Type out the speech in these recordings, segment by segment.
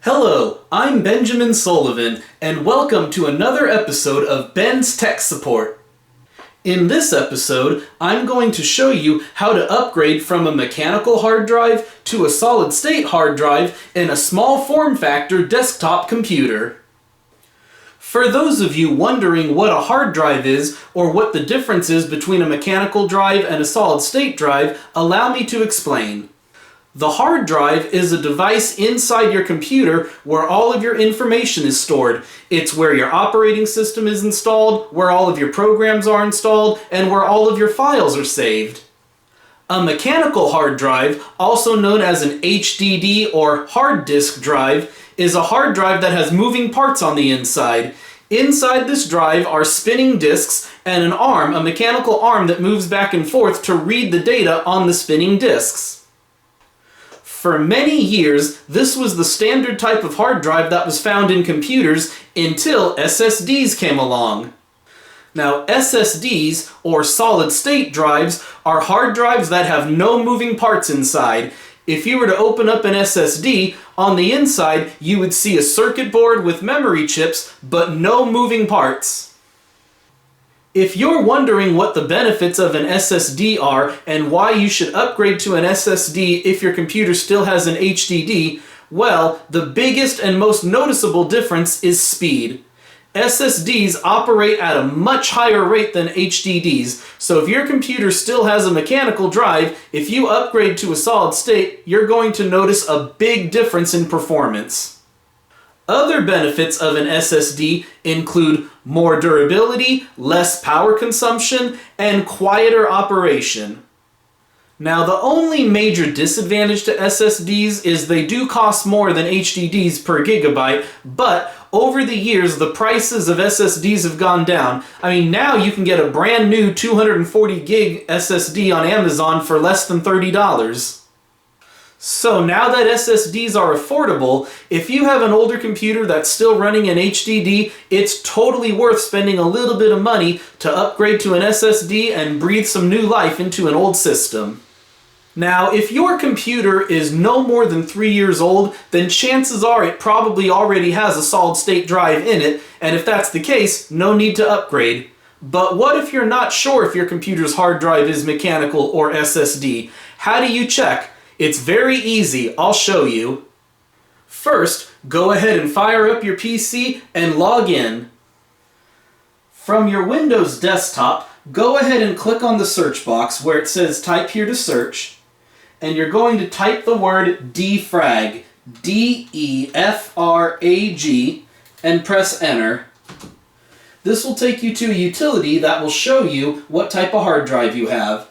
Hello, I'm Benjamin Sullivan, and welcome to another episode of Ben's Tech Support. In this episode, I'm going to show you how to upgrade from a mechanical hard drive to a solid-state hard drive in a small form factor desktop computer. For those of you wondering what a hard drive is, or what the difference is between a mechanical drive and a solid-state drive, allow me to explain. The hard drive is a device inside your computer where all of your information is stored. It's where your operating system is installed, where all of your programs are installed, and where all of your files are saved. A mechanical hard drive, also known as an HDD or hard disk drive, is a hard drive that has moving parts on the inside. Inside this drive are spinning disks and an arm, a mechanical arm that moves back and forth to read the data on the spinning disks. For many years, this was the standard type of hard drive that was found in computers until SSDs came along. Now, SSDs, or solid-state drives, are hard drives that have no moving parts inside. If you were to open up an SSD, on the inside you would see a circuit board with memory chips, but no moving parts. If you're wondering what the benefits of an SSD are and why you should upgrade to an SSD if your computer still has an HDD, well, the biggest and most noticeable difference is speed. SSDs operate at a much higher rate than HDDs, so if your computer still has a mechanical drive, if you upgrade to a solid state, you're going to notice a big difference in performance. Other benefits of an SSD include more durability, less power consumption, and quieter operation. Now, the only major disadvantage to SSDs is they do cost more than HDDs per gigabyte, but over the years, the prices of SSDs have gone down. I mean, now you can get a brand new 240 gig SSD on Amazon for less than $30. So now that SSDs are affordable, if you have an older computer that's still running an HDD, it's totally worth spending a little bit of money to upgrade to an SSD and breathe some new life into an old system. Now, if your computer is no more than 3 years old, then chances are it probably already has a solid-state drive in it, and if that's the case, no need to upgrade. But what if you're not sure if your computer's hard drive is mechanical or SSD? How do you check? It's very easy. I'll show you. First, go ahead and fire up your PC and log in. From your Windows desktop, go ahead and click on the search box where it says type here to search, and you're going to type the word defrag, D-E-F-R-A-G, and press enter. This will take you to a utility that will show you what type of hard drive you have.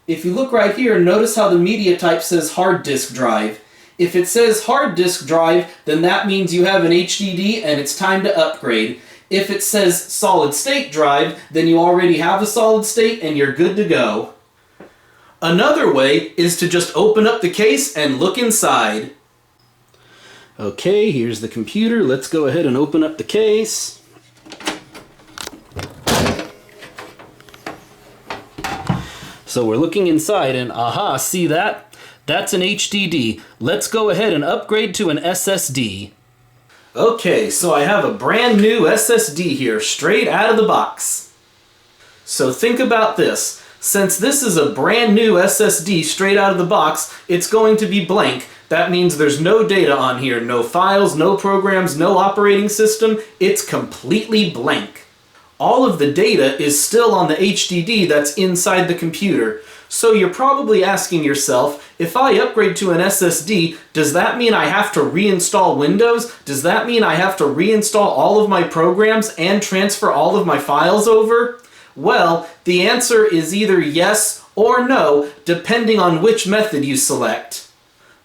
If you look right here, notice how the media type says hard disk drive. If it says hard disk drive, then that means you have an HDD and it's time to upgrade. If it says solid state drive, then you already have a solid state and you're good to go. Another way is to just open up the case and look inside. Okay, here's the computer. Let's go ahead and open up the case. So we're looking inside and aha, see that? That's an HDD. Let's go ahead and upgrade to an SSD. Okay, so I have a brand new SSD here, straight out of the box. So think about this. Since this is a brand new SSD straight out of the box, it's going to be blank. That means there's no data on here, no files, no programs, no operating system. It's completely blank. All of the data is still on the HDD that's inside the computer. So you're probably asking yourself, if I upgrade to an SSD, does that mean I have to reinstall Windows? Does that mean I have to reinstall all of my programs and transfer all of my files over? Well, the answer is either yes or no, depending on which method you select.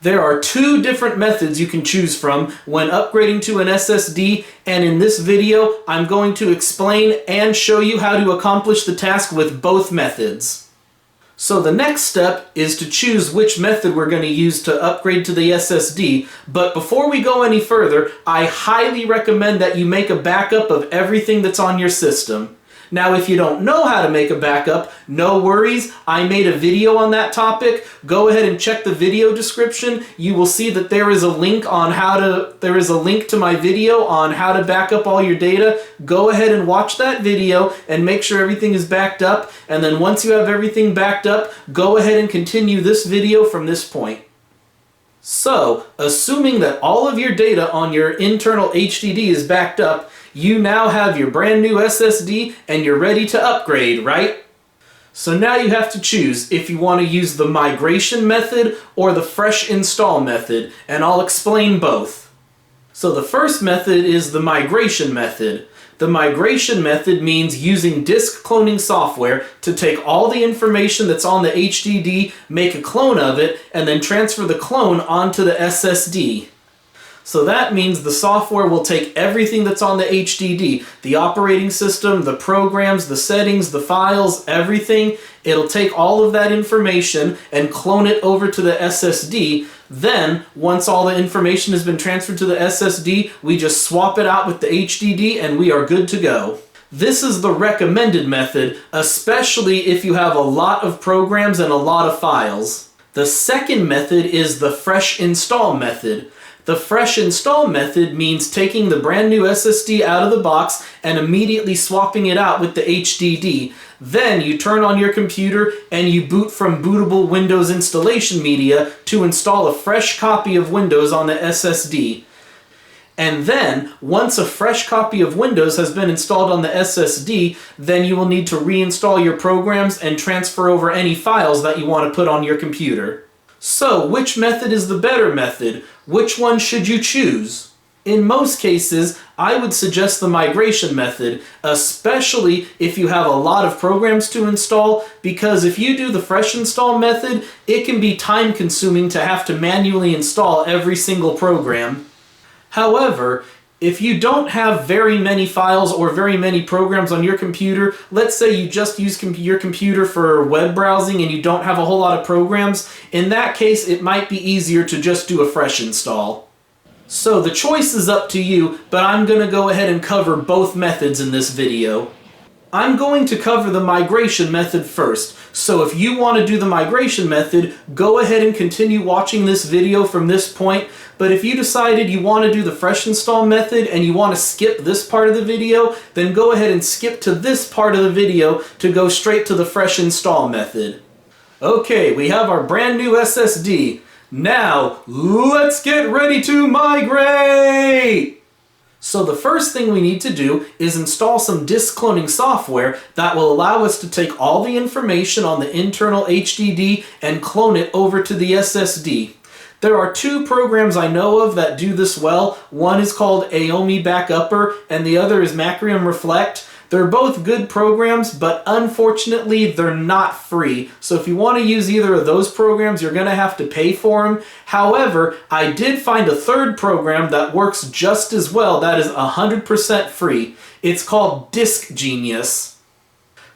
There are two different methods you can choose from when upgrading to an SSD, and in this video, I'm going to explain and show you how to accomplish the task with both methods. So the next step is to choose which method we're going to use to upgrade to the SSD, but before we go any further, I highly recommend that you make a backup of everything that's on your system. Now, if you don't know how to make a backup, no worries. I made a video on that topic. Go ahead and check the video description. You will see that there is a link to my video on how to back up all your data. Go ahead and watch that video and make sure everything is backed up. And then once you have everything backed up, go ahead and continue this video from this point. So, assuming that all of your data on your internal HDD is backed up, you now have your brand new SSD and you're ready to upgrade, right? So now you have to choose if you want to use the migration method or the fresh install method, and I'll explain both. So the first method is the migration method. The migration method means using disk cloning software to take all the information that's on the HDD, make a clone of it, and then transfer the clone onto the SSD. So that means the software will take everything that's on the HDD, the operating system, the programs, the settings, the files, everything. It'll take all of that information and clone it over to the SSD. Then, once all the information has been transferred to the SSD, we just swap it out with the HDD and we are good to go. This is the recommended method, especially if you have a lot of programs and a lot of files. The second method is the fresh install method. The fresh install method means taking the brand new SSD out of the box and immediately swapping it out with the HDD. Then you turn on your computer and you boot from bootable Windows installation media to install a fresh copy of Windows on the SSD. And then, once a fresh copy of Windows has been installed on the SSD, then you will need to reinstall your programs and transfer over any files that you want to put on your computer. So, which method is the better method? Which one should you choose? In most cases, I would suggest the migration method, especially if you have a lot of programs to install, because if you do the fresh install method, it can be time consuming to have to manually install every single program. However, if you don't have very many files or very many programs on your computer, let's say you just use your computer for web browsing and you don't have a whole lot of programs, in that case it might be easier to just do a fresh install. So the choice is up to you, but I'm going to go ahead and cover both methods in this video. I'm going to cover the migration method first, so if you want to do the migration method, go ahead and continue watching this video from this point, but if you decided you want to do the fresh install method and you want to skip this part of the video, then go ahead and skip to this part of the video to go straight to the fresh install method. Okay, we have our brand new SSD. Now, let's get ready to migrate! So the first thing we need to do is install some disk cloning software that will allow us to take all the information on the internal HDD and clone it over to the SSD. There are two programs I know of that do this well. One is called Aomi Backupper and the other is Macrium Reflect. They're both good programs, but unfortunately they're not free. So if you want to use either of those programs, you're going to have to pay for them. However, I did find a third program that works just as well that is 100% free. It's called DiskGenius.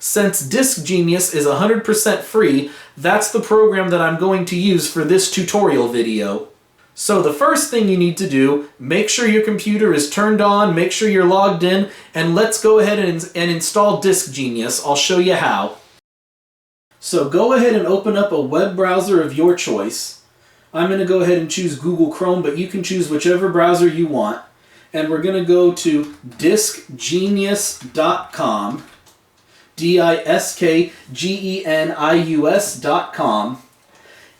Since DiskGenius is 100% free, that's the program that I'm going to use for this tutorial video. So the first thing you need to do, make sure your computer is turned on, make sure you're logged in, and let's go ahead and install DiskGenius. I'll show you how. So go ahead and open up a web browser of your choice. I'm going to go ahead and choose Google Chrome, but you can choose whichever browser you want. And we're going to go to DiskGenius.com, DiskGenius.com.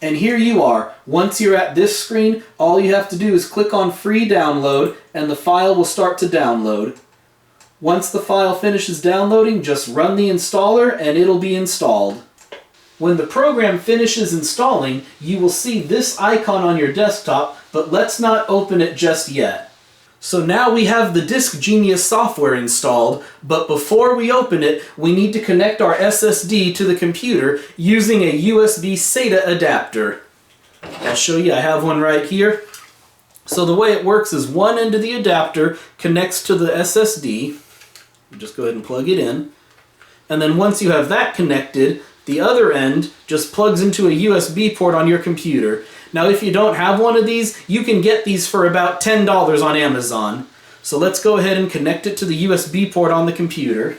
And here you are. Once you're at this screen, all you have to do is click on Free Download, and the file will start to download. Once the file finishes downloading, just run the installer and it'll be installed. When the program finishes installing, you will see this icon on your desktop, but let's not open it just yet. So now we have the DiskGenius software installed, but before we open it, we need to connect our SSD to the computer using a USB SATA adapter. I'll show you, I have one right here. So the way it works is one end of the adapter connects to the SSD. Just go ahead and plug it in. And then once you have that connected, the other end just plugs into a USB port on your computer. Now if you don't have one of these, you can get these for about $10 on Amazon. So let's go ahead and connect it to the USB port on the computer.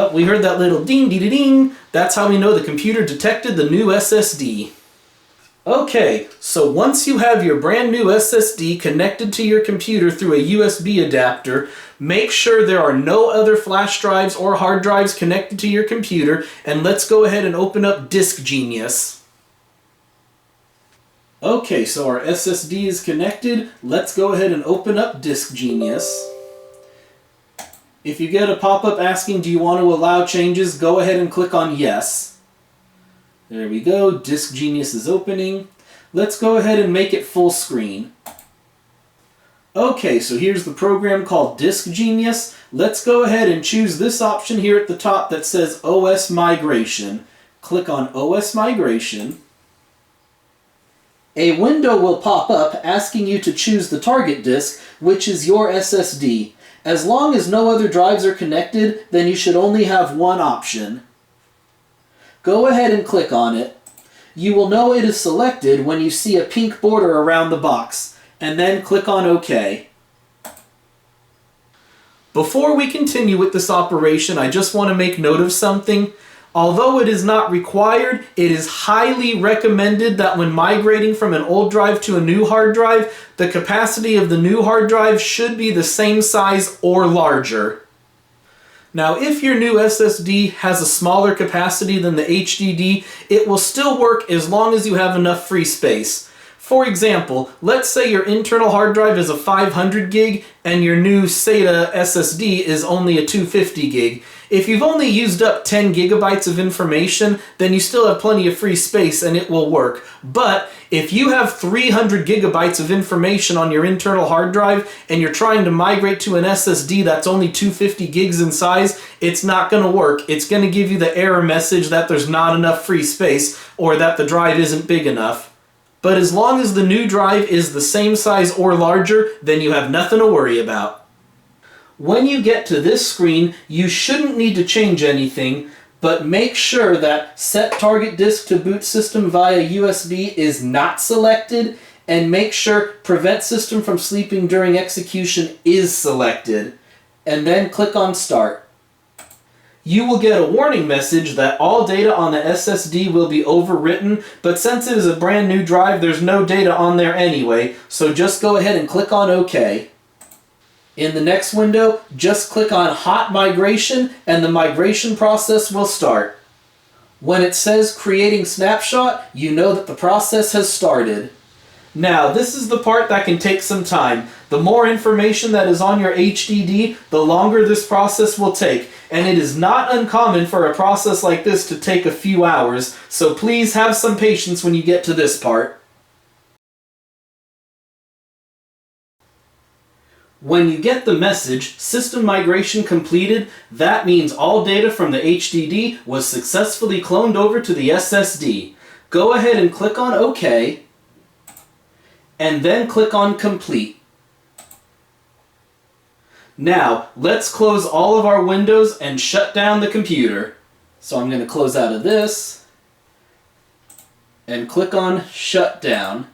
Oh, we heard that little ding dee ding. That's how we know the computer detected the new SSD. Okay, so once you have your brand new SSD connected to your computer through a USB adapter, make sure there are no other flash drives or hard drives connected to your computer, and let's go ahead and open up DiskGenius. Okay, so our SSD is connected. Let's go ahead and open up DiskGenius. If you get a pop-up asking, do you want to allow changes, go ahead and click on yes. There we go, DiskGenius is opening. Let's go ahead and make it full screen. Okay, so here's the program called DiskGenius. Let's go ahead and choose this option here at the top that says OS Migration. Click on OS Migration. A window will pop up asking you to choose the target disk, which is your SSD. As long as no other drives are connected, then you should only have one option. Go ahead and click on it. You will know it is selected when you see a pink border around the box, and then click on OK. Before we continue with this operation, I just want to make note of something. Although it is not required, it is highly recommended that when migrating from an old drive to a new hard drive, the capacity of the new hard drive should be the same size or larger. Now, if your new SSD has a smaller capacity than the HDD, it will still work as long as you have enough free space. For example, let's say your internal hard drive is a 500 gig and your new SATA SSD is only a 250 gig. If you've only used up 10 gigabytes of information, then you still have plenty of free space and it will work. But if you have 300 gigabytes of information on your internal hard drive and you're trying to migrate to an SSD that's only 250 gigs in size, it's not going to work. It's going to give you the error message that there's not enough free space or that the drive isn't big enough. But as long as the new drive is the same size or larger, then you have nothing to worry about. When you get to this screen, you shouldn't need to change anything, but make sure that Set Target Disk to Boot System via USB is not selected, and make sure Prevent System from Sleeping During Execution is selected, and then click on Start. You will get a warning message that all data on the SSD will be overwritten, but since it is a brand new drive, there's no data on there anyway, so just go ahead and click on OK. In the next window, just click on Hot Migration and the migration process will start. When it says Creating Snapshot, you know that the process has started. Now, this is the part that can take some time. The more information that is on your HDD, the longer this process will take. And it is not uncommon for a process like this to take a few hours, so please have some patience when you get to this part. When you get the message, System Migration Completed, that means all data from the HDD was successfully cloned over to the SSD. Go ahead and click on OK, and then click on Complete. Now, let's close all of our windows and shut down the computer. So I'm going to close out of this and click on Shut Down.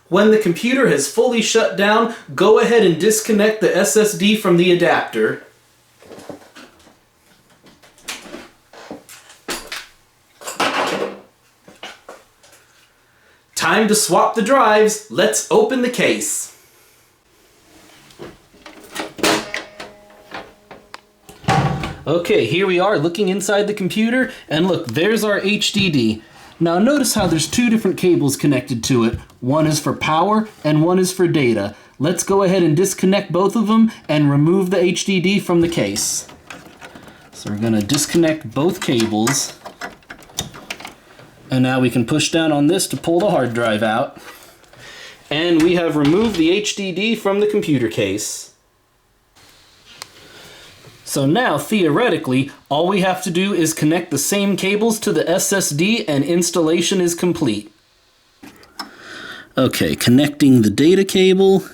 When the computer has fully shut down, go ahead and disconnect the SSD from the adapter. Time to swap the drives. Let's open the case. Okay, here we are looking inside the computer, and look, there's our HDD. Now notice how there's two different cables connected to it. One is for power and one is for data. Let's go ahead and disconnect both of them and remove the HDD from the case. So we're going to disconnect both cables. And now we can push down on this to pull the hard drive out. And we have removed the HDD from the computer case. So now, theoretically, all we have to do is connect the same cables to the SSD and installation is complete. Okay, connecting the data cable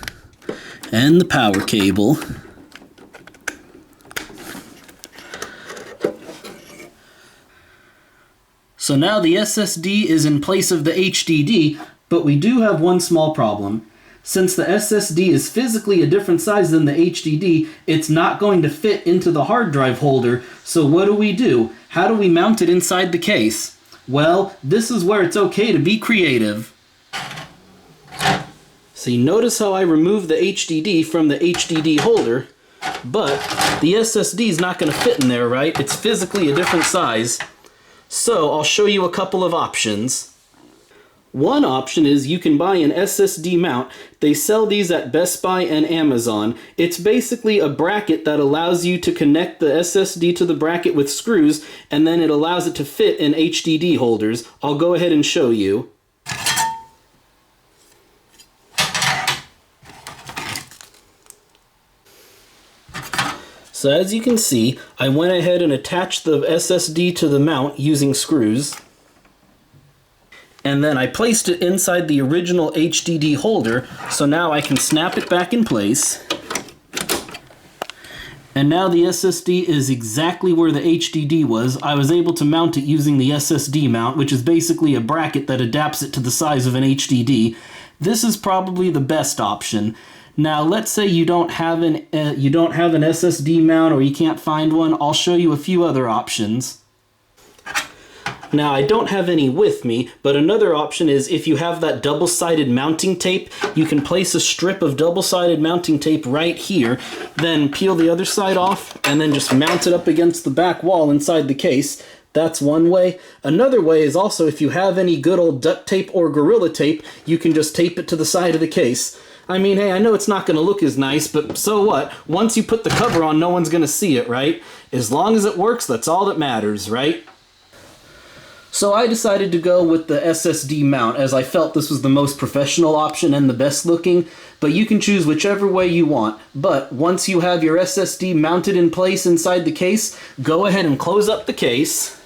and the power cable. So now the SSD is in place of the HDD, but we do have one small problem. Since the SSD is physically a different size than the HDD, it's not going to fit into the hard drive holder, so what do? How do we mount it inside the case? Well, this is where it's okay to be creative. So you notice how I removed the HDD from the HDD holder, but the SSD is not going to fit in there, right? It's physically a different size. So I'll show you a couple of options. One option is you can buy an SSD mount. They sell these at Best Buy and Amazon. It's basically a bracket that allows you to connect the SSD to the bracket with screws, and then it allows it to fit in HDD holders. I'll go ahead and show you. So as you can see, I went ahead and attached the SSD to the mount using screws. And then I placed it inside the original HDD holder, so now I can snap it back in place. And now the SSD is exactly where the HDD was. I was able to mount it using the SSD mount, which is basically a bracket that adapts it to the size of an HDD. This is probably the best option. Now let's say you don't have an SSD mount or you can't find one. I'll show you a few other options. Now, I don't have any with me, but another option is if you have that double-sided mounting tape, you can place a strip of double-sided mounting tape right here, then peel the other side off, and then just mount it up against the back wall inside the case. That's one way. Another way is also if you have any good old duct tape or Gorilla Tape, you can just tape it to the side of the case. I mean, hey, I know it's not going to look as nice, but so what? Once you put the cover on, no one's going to see it, right? As long as it works, that's all that matters, right? So I decided to go with the SSD mount as I felt this was the most professional option and the best looking, but you can choose whichever way you want. But once you have your SSD mounted in place inside the case, go ahead and close up the case.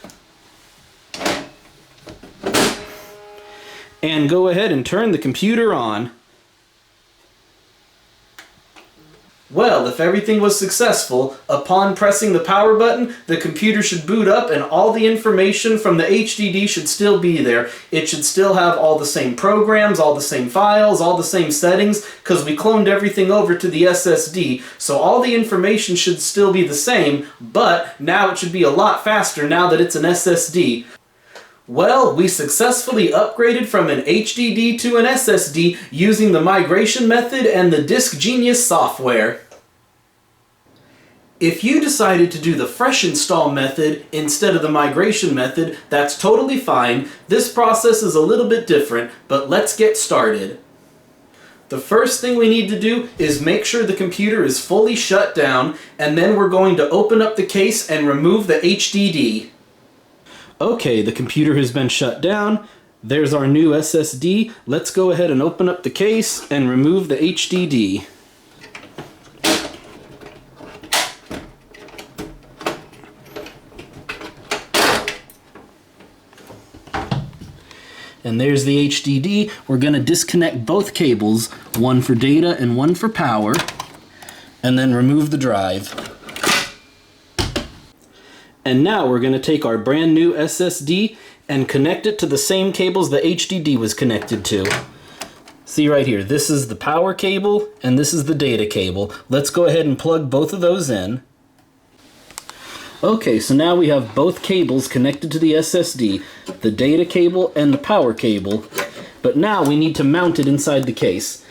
And go ahead and turn the computer on. Well, if everything was successful, upon pressing the power button, the computer should boot up and all the information from the HDD should still be there. It should still have all the same programs, all the same files, all the same settings, because we cloned everything over to the SSD, so all the information should still be the same, but now it should be a lot faster now that it's an SSD. Well, we successfully upgraded from an HDD to an SSD using the migration method and the DiskGenius software. If you decided to do the fresh install method instead of the migration method, that's totally fine. This process is a little bit different, but let's get started. The first thing we need to do is make sure the computer is fully shut down, and then we're going to open up the case and remove the HDD. Okay, the computer has been shut down. There's our new SSD. Let's go ahead and open up the case and remove the HDD. And there's the HDD. We're going to disconnect both cables, one for data and one for power, and then remove the drive. And now we're going to take our brand new SSD and connect it to the same cables the HDD was connected to. See right here, this is the power cable and this is the data cable. Let's go ahead and plug both of those in. Okay, so now we have both cables connected to the SSD, the data cable and the power cable, but now we need to mount it inside the case.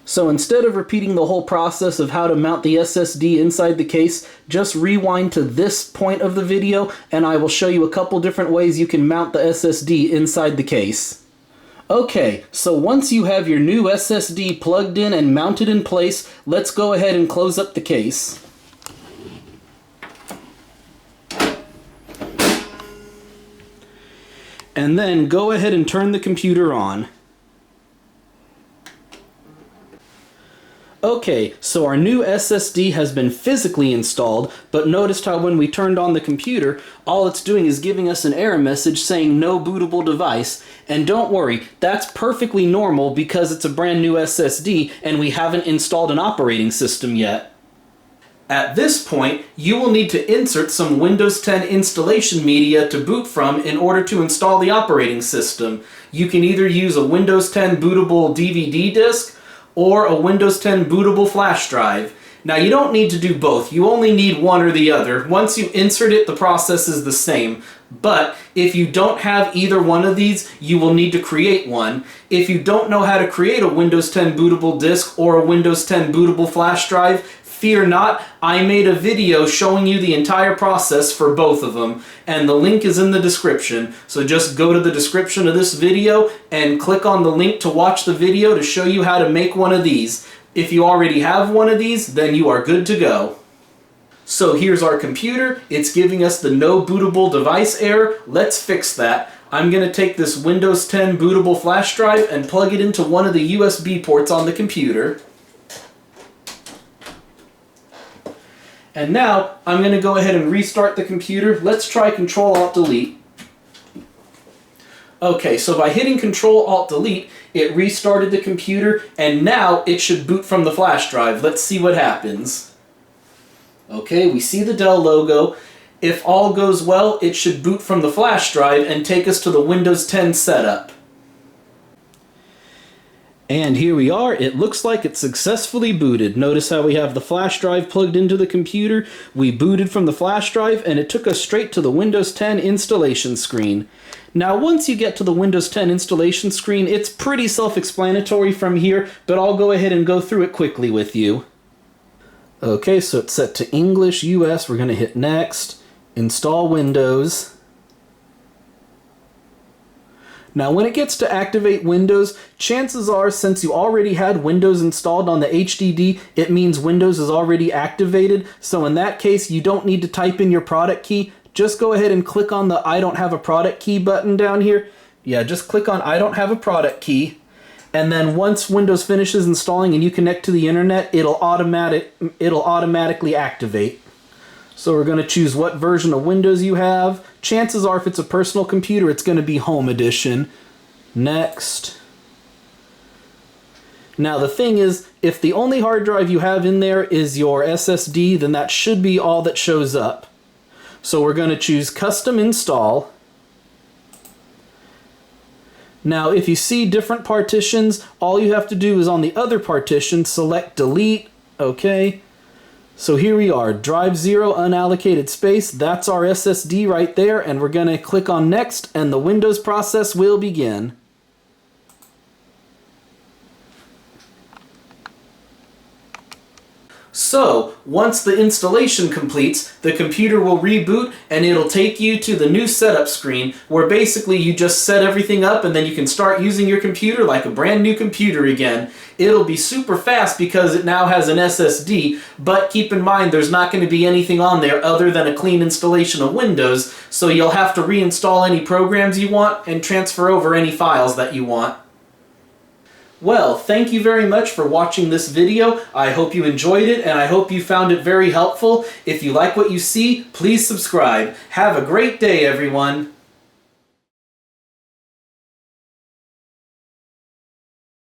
So instead of repeating the whole process of how to mount the SSD inside the case, just rewind to this point of the video and I will show you a couple different ways you can mount the SSD inside the case. Okay, so once you have your new SSD plugged in and mounted in place, let's go ahead and close up the case. And then go ahead and turn the computer on. Okay, so our new SSD has been physically installed, but noticed how when we turned on the computer, all it's doing is giving us an error message saying no bootable device. And don't worry, that's perfectly normal because it's a brand new SSD and we haven't installed an operating system yet. At this point, you will need to insert some Windows 10 installation media to boot from in order to install the operating system. You can either use a Windows 10 bootable DVD disk, or a Windows 10 bootable flash drive. Now you don't need to do both, you only need one or the other. Once you insert it, the process is the same. But if you don't have either one of these, you will need to create one. If you don't know how to create a Windows 10 bootable disk or a Windows 10 bootable flash drive, fear not, I made a video showing you the entire process for both of them, and the link is in the description. So just go to the description of this video and click on the link to watch the video to show you how to make one of these. If you already have one of these, then you are good to go. So here's our computer. It's giving us the no bootable device error. Let's fix that. I'm going to take this Windows 10 bootable flash drive and plug it into one of the USB ports on the computer. And now I'm going to go ahead and restart the computer. Let's try Control-Alt-Delete. Okay, so by hitting Control-Alt-Delete, it restarted the computer, and now it should boot from the flash drive. Let's see what happens. Okay, we see the Dell logo. If all goes well, it should boot from the flash drive and take us to the Windows 10 setup. And here we are. It looks like it's successfully booted. Notice how we have the flash drive plugged into the computer. We booted from the flash drive, and it took us straight to the Windows 10 installation screen. Now, once you get to the Windows 10 installation screen, it's pretty self-explanatory from here, but I'll go ahead and go through it quickly with you. Okay, so it's set to English, US. We're going to hit Next, Install Windows. Now, when it gets to activate Windows, chances are, since you already had Windows installed on the HDD, it means Windows is already activated. So in that case, you don't need to type in your product key. Just go ahead and click on the I don't have a product key button down here. Yeah, just click on I don't have a product key. And then once Windows finishes installing and you connect to the internet, it'll automatically activate. So we're going to choose what version of Windows you have. Chances are, if it's a personal computer, it's going to be Home Edition. Next. Now the thing is, if the only hard drive you have in there is your SSD, then that should be all that shows up. So we're going to choose Custom Install. Now, if you see different partitions, all you have to do is on the other partition, select Delete. Okay. So here we are, Drive 0 unallocated space. That's our SSD right there, and we're going to click on Next, and the Windows process will begin. So, once the installation completes, the computer will reboot and it'll take you to the new setup screen where basically you just set everything up and then you can start using your computer like a brand new computer again. It'll be super fast because it now has an SSD, but keep in mind there's not going to be anything on there other than a clean installation of Windows, so you'll have to reinstall any programs you want and transfer over any files that you want. Well, thank you very much for watching this video. I hope you enjoyed it, and I hope you found it very helpful. If you like what you see, please subscribe. Have a great day, everyone.